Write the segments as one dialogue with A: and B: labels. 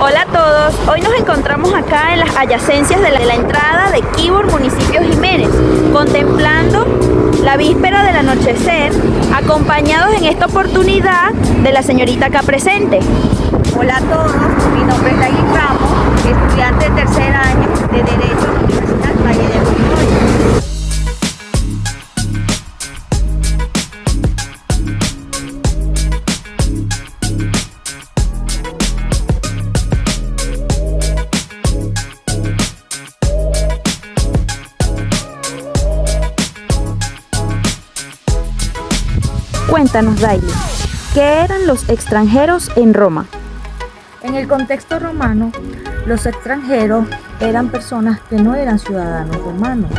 A: Hola a todos, hoy nos encontramos acá en las adyacencias de la entrada de Quíbor, municipio Jiménez, contemplando la víspera del anochecer, acompañados en esta oportunidad de la señorita acá presente.
B: Hola a todos, mi nombre es Daily Ramos, estudiante de tercer año de Derecho en la Universidad Valle del Rosario.
A: Cuéntanos, Daily, ¿qué eran los extranjeros en Roma?
B: En el contexto romano, los extranjeros eran personas que no eran ciudadanos romanos.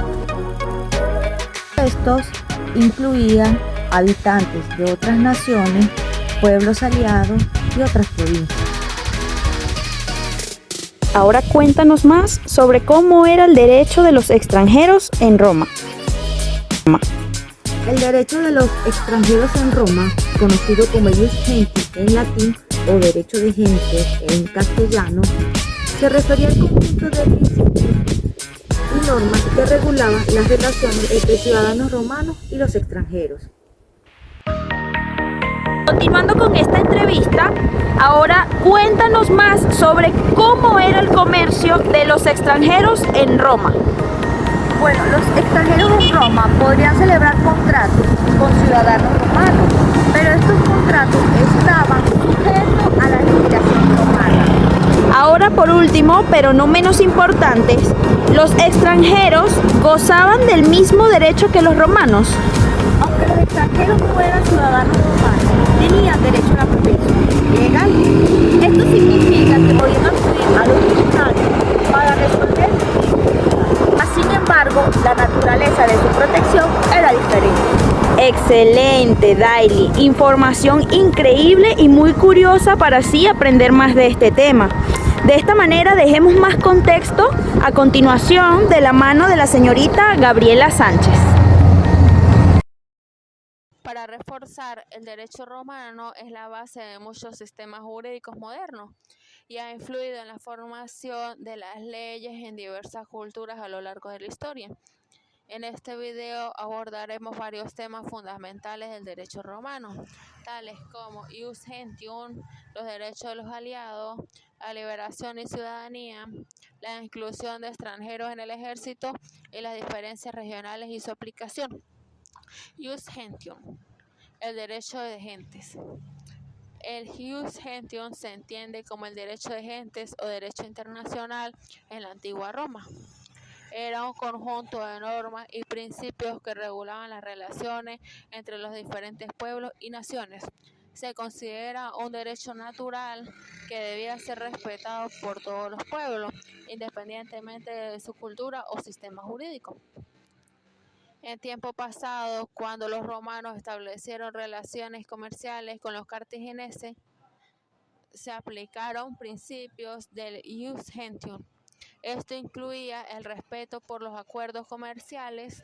B: Estos incluían habitantes de otras naciones, pueblos aliados y otras provincias.
A: Ahora cuéntanos más sobre cómo era el derecho de los extranjeros en Roma.
B: El derecho de los extranjeros en Roma, conocido como ius genti en latín o derecho de gente en castellano, se refería al conjunto de principios y normas que regulaban las relaciones entre ciudadanos romanos y los extranjeros.
A: Continuando con esta entrevista, ahora cuéntanos más sobre cómo era el comercio de los extranjeros en Roma.
B: Bueno, los extranjeros en Roma podrían celebrar contratos con ciudadanos romanos, pero estos contratos estaban sujetos a la legislación romana.
A: Ahora, por último, pero no menos importantes, los extranjeros gozaban del mismo derecho que los romanos.
B: Aunque los extranjeros no eran ciudadanos romanos, tenían derecho a la protección legal. Esto significa que podían acudir a los tribunales para resolver disputas. Sin embargo, la naturaleza de su protección era diferente.
A: Excelente, Daily. Información increíble y muy curiosa para así aprender más de este tema. De esta manera dejemos más contexto a continuación de la mano de la señorita Gabriela Sánchez.
C: Para reforzar el derecho romano es la base de muchos sistemas jurídicos modernos y ha influido en la formación de las leyes en diversas culturas a lo largo de la historia. En este video abordaremos varios temas fundamentales del derecho romano, tales como ius gentium, los derechos de los aliados, la liberación y ciudadanía, la inclusión de extranjeros en el ejército y las diferencias regionales y su aplicación. Ius gentium, el derecho de gentes. El ius gentium se entiende como el derecho de gentes o derecho internacional en la antigua Roma. Era un conjunto de normas y principios que regulaban las relaciones entre los diferentes pueblos y naciones. Se considera un derecho natural que debía ser respetado por todos los pueblos, independientemente de su cultura o sistema jurídico. En tiempo pasado, cuando los romanos establecieron relaciones comerciales con los cartagineses, se aplicaron principios del ius gentium. Esto incluía el respeto por los acuerdos comerciales,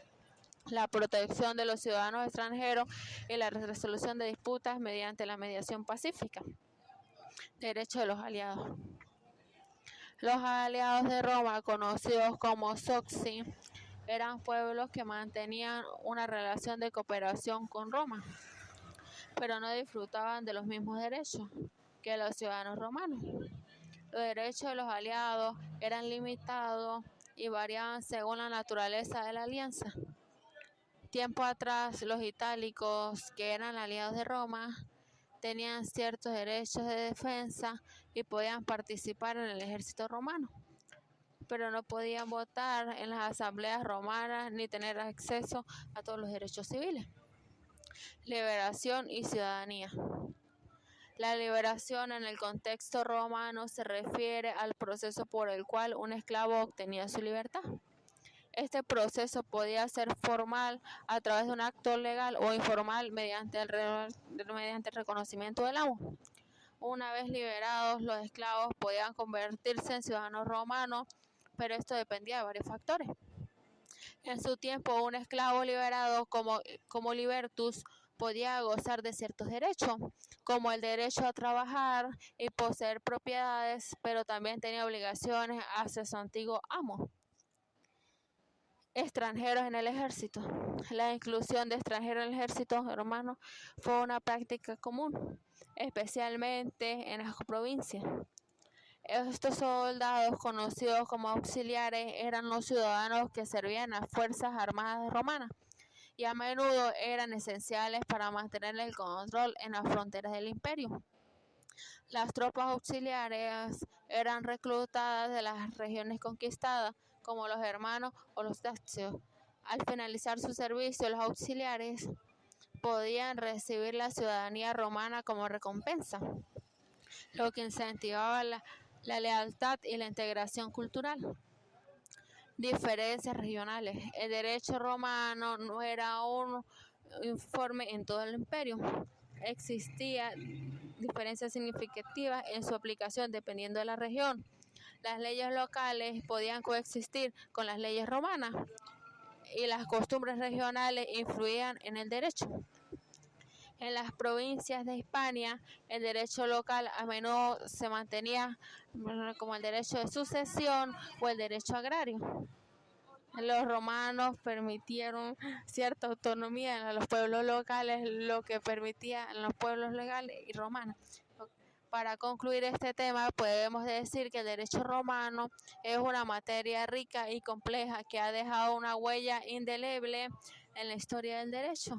C: la protección de los ciudadanos extranjeros y la resolución de disputas mediante la mediación pacífica. Derecho de los aliados. Los aliados de Roma, conocidos como soci, eran pueblos que mantenían una relación de cooperación con Roma, pero no disfrutaban de los mismos derechos que los ciudadanos romanos. Los derechos de los aliados eran limitados y variaban según la naturaleza de la alianza. Tiempo atrás, los itálicos, que eran aliados de Roma, tenían ciertos derechos de defensa y podían participar en el ejército romano, pero no podían votar en las asambleas romanas ni tener acceso a todos los derechos civiles. Liberación y ciudadanía. La liberación en el contexto romano se refiere al proceso por el cual un esclavo obtenía su libertad. Este proceso podía ser formal a través de un acto legal o informal mediante el reconocimiento del amo. Una vez liberados, los esclavos podían convertirse en ciudadanos romanos, pero esto dependía de varios factores. En su tiempo, un esclavo liberado como libertus podía gozar de ciertos derechos, como el derecho a trabajar y poseer propiedades, pero también tenía obligaciones hacia su antiguo amo. Extranjeros en el ejército. La inclusión de extranjeros en el ejército romano fue una práctica común, especialmente en las provincias. Estos soldados, conocidos como auxiliares, eran los ciudadanos que servían a las fuerzas armadas romanas y a menudo eran esenciales para mantener el control en las fronteras del imperio. Las tropas auxiliares eran reclutadas de las regiones conquistadas, como los germanos o los dacios. Al finalizar su servicio, los auxiliares podían recibir la ciudadanía romana como recompensa, lo que incentivaba la lealtad y la integración cultural. Diferencias regionales. El derecho romano no era uniforme en todo el imperio. Existían diferencias significativas en su aplicación dependiendo de la región. Las leyes locales podían coexistir con las leyes romanas y las costumbres regionales influían en el derecho. En las provincias de Hispania, el derecho local a menudo se mantenía como el derecho de sucesión o el derecho agrario. Los romanos permitieron cierta autonomía a los pueblos locales, lo que permitía a los pueblos legales y romanos. Para concluir este tema, podemos decir que el derecho romano es una materia rica y compleja que ha dejado una huella indeleble en la historia del derecho.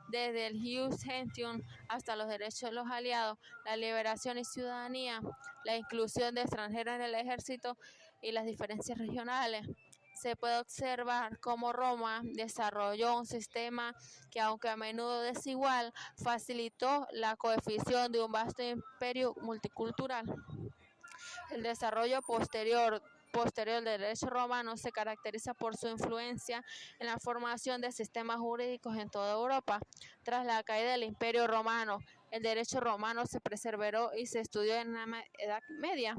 C: Desde el Ius Gentium hasta los derechos de los aliados, la liberación y ciudadanía, la inclusión de extranjeros en el ejército y las diferencias regionales, se puede observar cómo Roma desarrolló un sistema que, aunque a menudo desigual, facilitó la coefición de un vasto imperio multicultural. El desarrollo posterior del derecho romano se caracteriza por su influencia en la formación de sistemas jurídicos en toda Europa. Tras la caída del Imperio Romano, el derecho romano se preservó y se estudió en la Edad Media,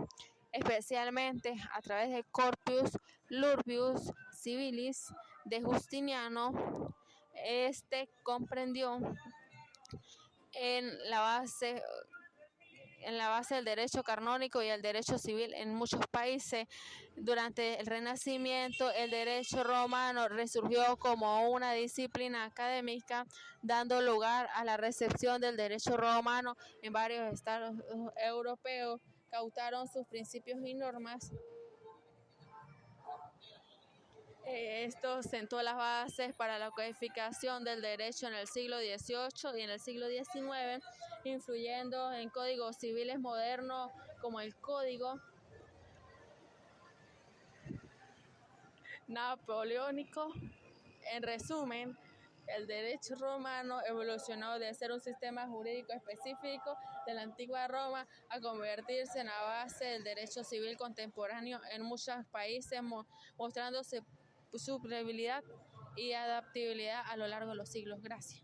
C: especialmente a través del Corpus Iuris Civilis de Justiniano. Este comprendió en la base del derecho canónico y el derecho civil en muchos países. Durante el Renacimiento, el derecho romano resurgió como una disciplina académica, dando lugar a la recepción del derecho romano en varios estados europeos que adoptaron sus principios y normas. Esto sentó las bases para la codificación del derecho en el siglo XVIII y en el siglo XIX, influyendo en códigos civiles modernos como el Código Napoleónico. En resumen, el derecho romano evolucionó de ser un sistema jurídico específico de la antigua Roma a convertirse en la base del derecho civil contemporáneo en muchos países, mostrándose su flexibilidad y adaptabilidad a lo largo de los siglos. Gracias.